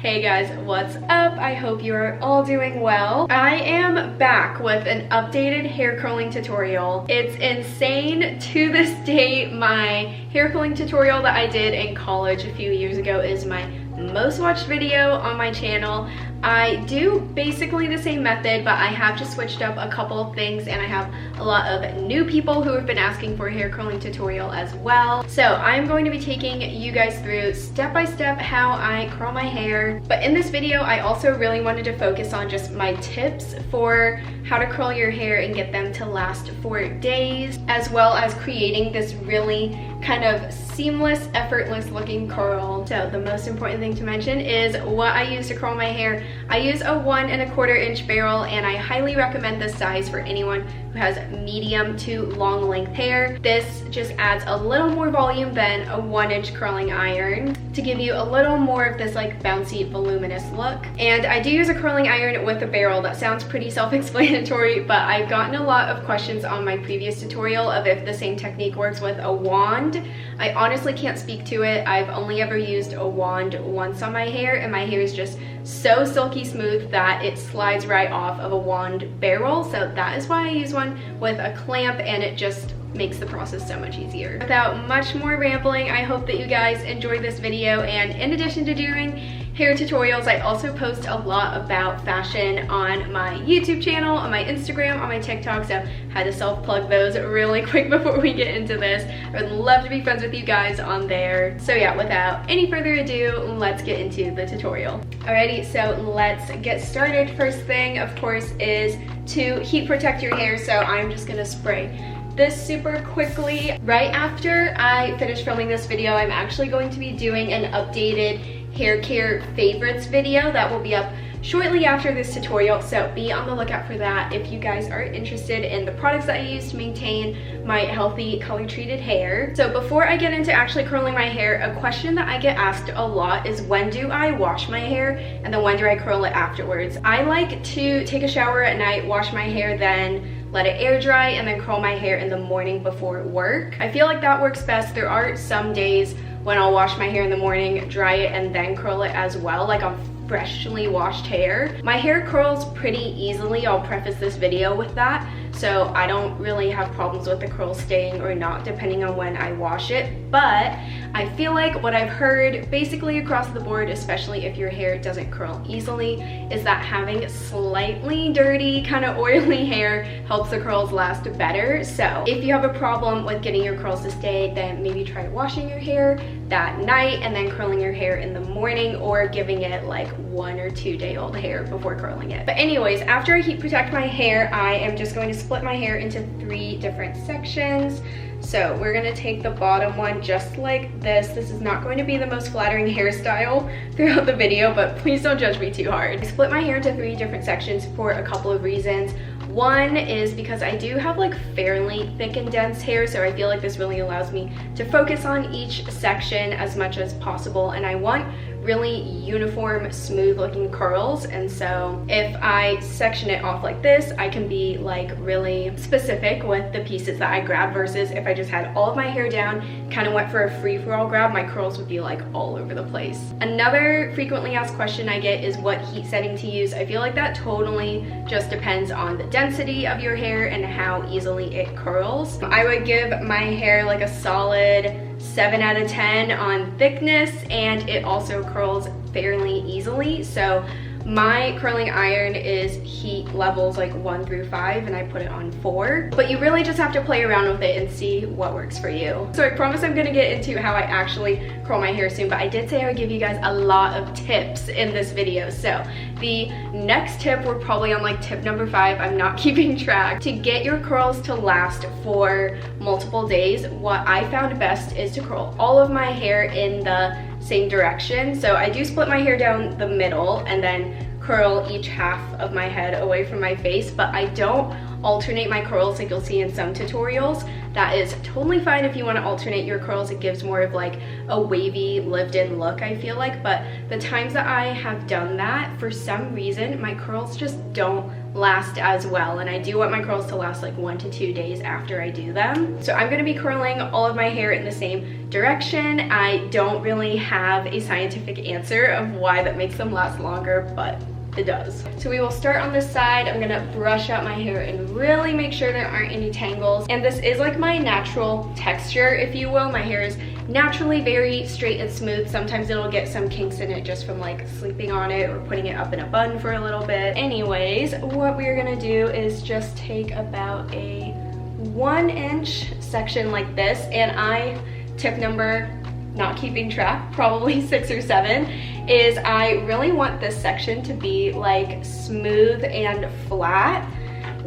Hey guys, what's up? I hope you are all doing well. I am back with an updated hair curling tutorial. It's insane. To this day, my hair curling tutorial that I did in college a few years ago is my most watched video on my channel. I do basically the same method, but I have just switched up a couple of things, and I have a lot of new people who have been asking for a hair curling tutorial as well. So I'm going to be taking you guys through step by step how I curl my hair. But in this video, I also really wanted to focus on just my tips for how to curl your hair and get them to last for days, as well as creating this really kind of seamless, effortless looking curl. So the most important thing to mention is what I use to curl my hair. I use a 1 1/4 inch barrel, and I highly recommend this size for anyone who has medium to long length hair. This just adds a little more volume than a 1-inch curling iron to give you a little more of this like bouncy, voluminous look. And I do use a curling iron with a barrel. That sounds pretty self-explanatory, but I've gotten a lot of questions on my previous tutorial of if the same technique works with a wand. I honestly can't speak to it. I've only ever used a wand once on my hair, and my hair is just so silky smooth that it slides right off of a wand barrel. So that is why I use one with a clamp, and it just makes the process so much easier. Without much more rambling, I hope that you guys enjoyed this video, and in addition to doing hair tutorials, I also post a lot about fashion on my YouTube channel, on my Instagram, on my TikTok, so I had to self-plug those really quick before we get into this. I would love to be friends with you guys on there. So yeah, without any further ado, let's get into the tutorial. Alrighty, so let's get started. First thing, of course, is to heat protect your hair, so I'm just gonna spray this super quickly. Right after I finish filming this video, I'm actually going to be doing an updated hair care favorites video that will be up shortly after this tutorial, so be on the lookout for that if you guys are interested in the products that I use to maintain my healthy, color treated hair. So before I get into actually curling my hair, a question that I get asked a lot is, when do I wash my hair and then when do I curl it afterwards? I like to take a shower at night, wash my hair, then let it air dry, and then curl my hair in the morning before work. I feel like that works best. There are some days when I'll wash my hair in the morning, dry it, and then curl it as well, like on freshly washed hair. My hair curls pretty easily. I'll preface this video with that. So I don't really have problems with the curl staying or not, depending on when I wash it. But I feel like what I've heard basically across the board, especially if your hair doesn't curl easily, is that having slightly dirty, kind of oily hair helps the curls last better. So if you have a problem with getting your curls to stay, then maybe try washing your hair that night and then curling your hair in the morning, or giving it like 1 or 2 day old hair before curling it. But anyways, after I heat protect my hair, I am just going to split my hair into 3 different sections. So we're gonna take the bottom one just like this. This is not going to be the most flattering hairstyle throughout the video, but please don't judge me too hard. I split my hair into 3 different sections for a couple of reasons. One is because I do have like fairly thick and dense hair, so I feel like this really allows me to focus on each section as much as possible, and I want really uniform, smooth looking curls. And so if I section it off like this, I can be like really specific with the pieces that I grab, versus if I just had all of my hair down, kind of went for a free-for-all grab, my curls would be like all over the place. Another frequently asked question I get is what heat setting to use. I feel like that totally just depends on the density of your hair and how easily it curls. I would give my hair like a solid 7 out of 10 on thickness, and it also curls fairly easily. So my curling iron is heat levels like 1 through 5, and I put it on 4. But you really just have to play around with it and see what works for you. So I promise I'm gonna get into how I actually curl my hair soon, but I did say I would give you guys a lot of tips in this video. So the next tip, we're probably on like tip number 5, I'm not keeping track. To get your curls to last for multiple days, what I found best is to curl all of my hair in the same direction. So I do split my hair down the middle and then curl each half of my head away from my face, but I don't alternate my curls like you'll see in some tutorials. That is totally fine if you want to alternate your curls. It gives more of like a wavy, lived-in look, I feel like. But the times that I have done that, for some reason my curls just don't last as well, and I do want my curls to last like 1 to 2 days after I do them. So I'm going to be curling all of my hair in the same direction. I don't really have a scientific answer of why that makes them last longer, but it does. So we will start on this side. I'm gonna brush out my hair and really make sure there aren't any tangles. And this is like my natural texture, if you will. My hair is naturally very straight and smooth. Sometimes it'll get some kinks in it just from like sleeping on it or putting it up in a bun for a little bit. Anyways, what we're gonna do is just take about a 1-inch section like this, and tip number, not keeping track, probably 6 or 7, is I really want this section to be like smooth and flat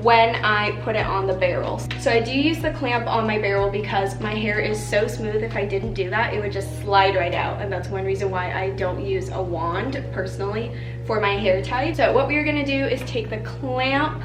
when I put it on the barrel. So I do use the clamp on my barrel because my hair is so smooth. If I didn't do that, it would just slide right out, and that's one reason why I don't use a wand personally for my hair type. So what we're gonna do is take the clamp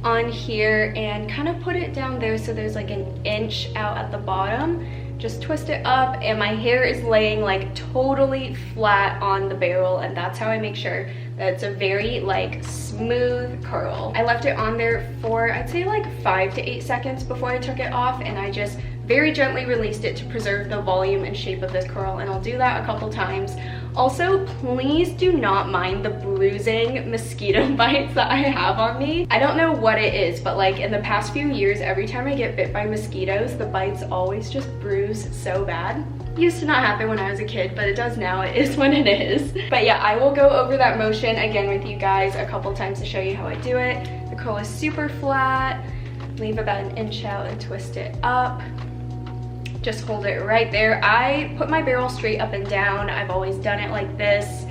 on here and kind of put it down there so there's like 1 inch out at the bottom. Just twist it up, and my hair is laying like totally flat on the barrel, and that's how I make sure that it's a very like smooth curl. I left it on there for I'd say like 5 to 8 seconds before I took it off, and I just very gently released it to preserve the volume and shape of this curl, and I'll do that a couple times. Also, please do not mind the bruising mosquito bites that I have on me. I don't know what it is, but like in the past few years, every time I get bit by mosquitoes, the bites always just bruise so bad. Used to not happen when I was a kid, but it does now. It is when it is. But yeah, I will go over that motion again with you guys a couple times to show you how I do it. The curl is super flat. Leave about 1 inch out and twist it up. Just hold it right there. I put my barrel straight up and down. I've always done it like this.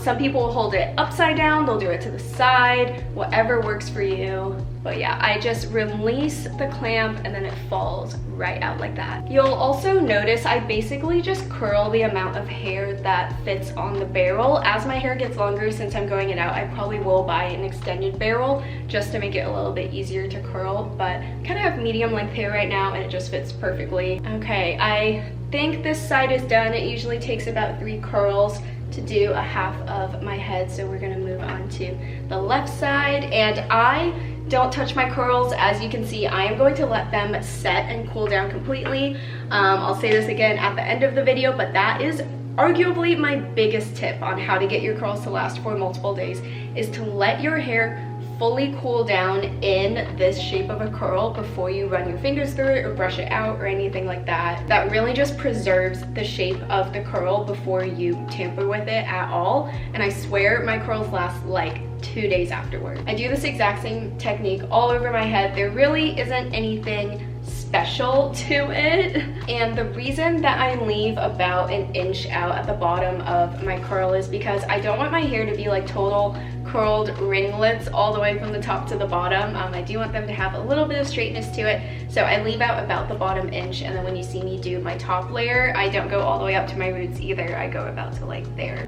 Some people will hold it upside down, they'll do it to the side, whatever works for you. But yeah, I just release the clamp and then it falls right out like that. You'll also notice I basically just curl the amount of hair that fits on the barrel. As my hair gets longer, since I'm growing it out, I probably will buy an extended barrel just to make it a little bit easier to curl, but I kind of have medium length hair right now and it just fits perfectly. Okay, I think this side is done. It usually takes about 3 curls to do a half of my head, so we're gonna move on to the left side, and I don't touch my curls. As you can see, I am going to let them set and cool down completely. I'll say this again at the end of the video, but that is arguably my biggest tip on how to get your curls to last for multiple days, is to let your hair fully cool down in this shape of a curl before you run your fingers through it or brush it out or anything like that. That really just preserves the shape of the curl before you tamper with it at all. And I swear my curls last like 2 days afterward. I do this exact same technique all over my head. There really isn't anything special to it, and the reason that I leave about 1 inch out at the bottom of my curl is because I don't want my hair to be like total curled ringlets all the way from the top to the bottom. I do want them to have a little bit of straightness to it, so I leave out about the bottom inch, and then when you see me do my top layer, I don't go all the way up to my roots either. I go about to like there.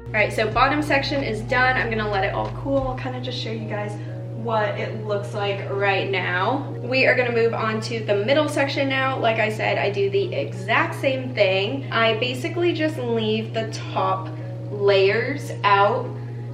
Alright, so bottom section is done. I'm gonna let it all cool. I'll kind of just show you guys what it looks like right now. We are gonna move on to the middle section now. Like I said, I do the exact same thing. I basically just leave the top layers out,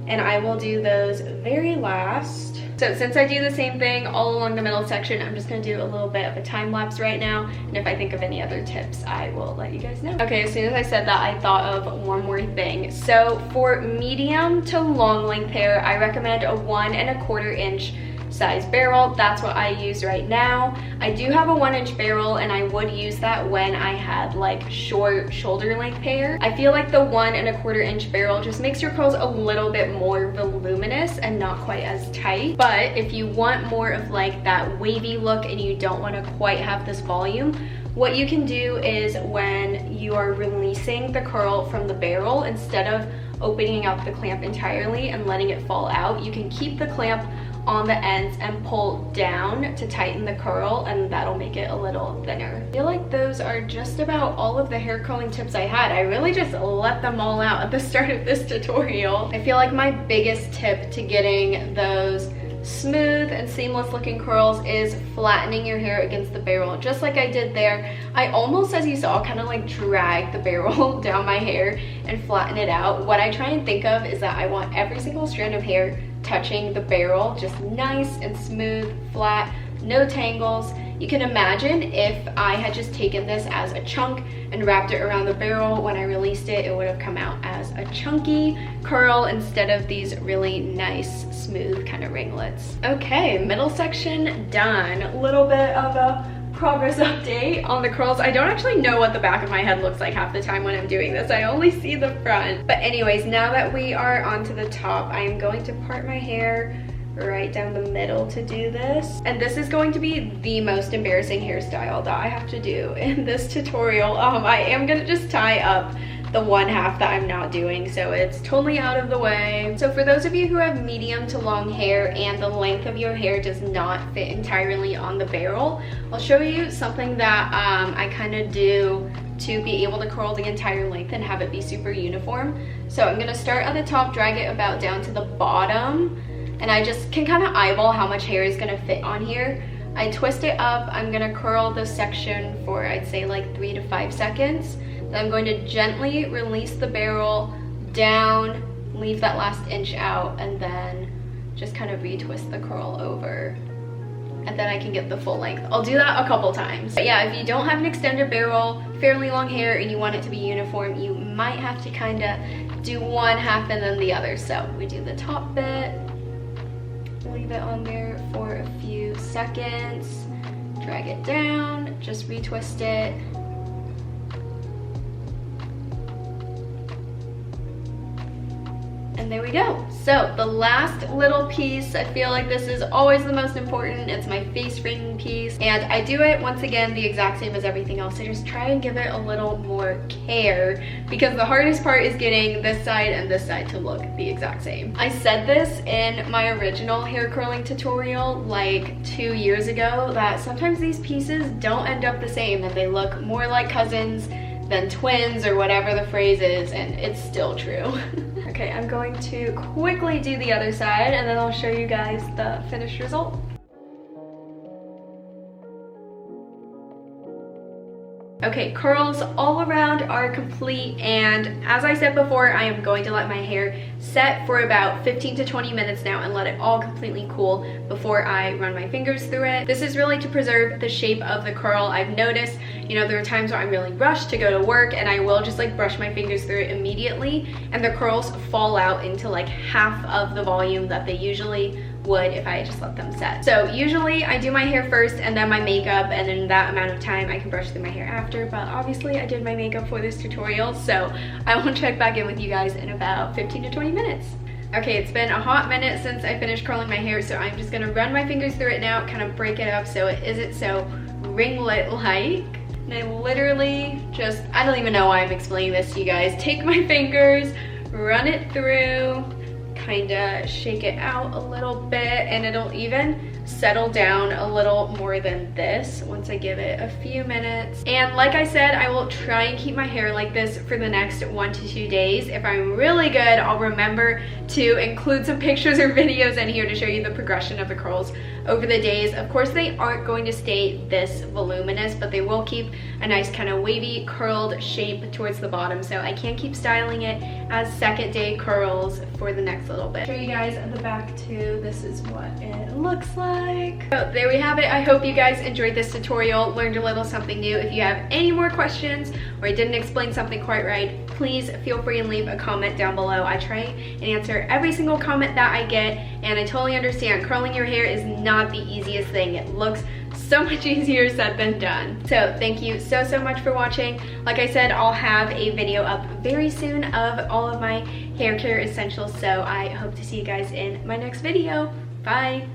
and I will do those very last. So since I do the same thing all along the middle section, I'm just gonna do a little bit of a time lapse right now, and if I think of any other tips, I will let you guys know. Okay, as soon as I said that, I thought of one more thing. So for medium to long length hair, I recommend a 1 1/4 inch size barrel. That's what I use right now. I do have a 1 inch barrel, and I would use that when I had like short shoulder length hair. I feel like the 1 1/4 inch barrel just makes your curls a little bit more voluminous and not quite as tight. But if you want more of like that wavy look and you don't want to quite have this volume, what you can do is when you are releasing the curl from the barrel, instead of opening up the clamp entirely and letting it fall out, you can keep the clamp on the ends and pull down to tighten the curl, and that'll make it a little thinner. I feel like those are just about all of the hair curling tips I had. I really just let them all out at the start of this tutorial. I feel like my biggest tip to getting those smooth and seamless looking curls is flattening your hair against the barrel, just like I did there. I almost, as you saw, kind of like drag the barrel down my hair and flatten it out. What I try and think of is that I want every single strand of hair touching the barrel, just nice and smooth, flat, no tangles. You can imagine if I had just taken this as a chunk and wrapped it around the barrel, when I released it, it would have come out as a chunky curl instead of these really nice, smooth kind of ringlets. Okay, middle section done. A little bit of a progress update on the curls. I don't actually know what the back of my head looks like half the time when I'm doing this. I only see the front. But anyways, now that we are onto the top, I am going to part my hair right down the middle to do this. And this is going to be the most embarrassing hairstyle that I have to do in this tutorial. I am gonna just tie up the one half that I'm not doing, so it's totally out of the way. So for those of you who have medium to long hair and the length of your hair does not fit entirely on the barrel, I'll show you something that I kind of do to be able to curl the entire length and have it be super uniform. So I'm gonna start at the top, drag it about down to the bottom, and I just can kind of eyeball how much hair is gonna fit on here. I twist it up. I'm gonna curl this section for, I'd say, like 3 to 5 seconds. Then I'm going to gently release the barrel down, leave that last inch out, and then just kind of retwist the curl over. And then I can get the full length. I'll do that a couple times. But yeah, if you don't have an extended barrel, fairly long hair, and you want it to be uniform, you might have to kind of do one half and then the other. So we do the top bit, leave it on there for a few seconds, drag it down, just retwist it. And there we go. So the last little piece, I feel like this is always the most important. It's my face framing piece. And I do it, once again, the exact same as everything else. I just try and give it a little more care, because the hardest part is getting this side and this side to look the exact same. I said this in my original hair curling tutorial like 2 years ago, that sometimes these pieces don't end up the same and they look more like cousins than twins, or whatever the phrase is, and it's still true. Okay, I'm going to quickly do the other side and then I'll show you guys the finished result. Okay, curls all around are complete, and as I said before, I am going to let my hair set for about 15 to 20 minutes now and let it all completely cool before I run my fingers through it. This is really to preserve the shape of the curl. I've noticed, you know, there are times where I'm really rushed to go to work and I will just like brush my fingers through it immediately, and the curls fall out into like half of the volume that they usually would if I just let them set. So usually I do my hair first and then my makeup, and in that amount of time I can brush through my hair after, but obviously I did my makeup for this tutorial, so I will check back in with you guys in about 15 to 20 minutes. Okay, it's been a hot minute since I finished curling my hair, so I'm just gonna run my fingers through it now, kind of break it up so it isn't so ringlet-like. And I literally just, I don't even know why I'm explaining this to you guys. Take my fingers, run it through, kind of shake it out a little bit, and it'll even settle down a little more than this once I give it a few minutes. And like I said, I will try and keep my hair like this for the next 1 to 2 days. If I'm really good, I'll remember to include some pictures or videos in here to show you the progression of the curls over the days. Of course, they aren't going to stay this voluminous, but they will keep a nice kind of wavy curled shape towards the bottom, so I can keep styling it as second day curls for the next little bit. Show you guys the back too. This is what it looks like. So there we have it. I hope you guys enjoyed this tutorial, learned a little something new. If you have any more questions or I didn't explain something quite right, please feel free and leave a comment down below. I try and answer every single comment that I get, and I totally understand curling your hair is not the easiest thing. It looks so much easier said than done. So thank you so much for watching. Like I said, I'll have a video up very soon of all of my hair care essentials, so I hope to see you guys in my next video. Bye.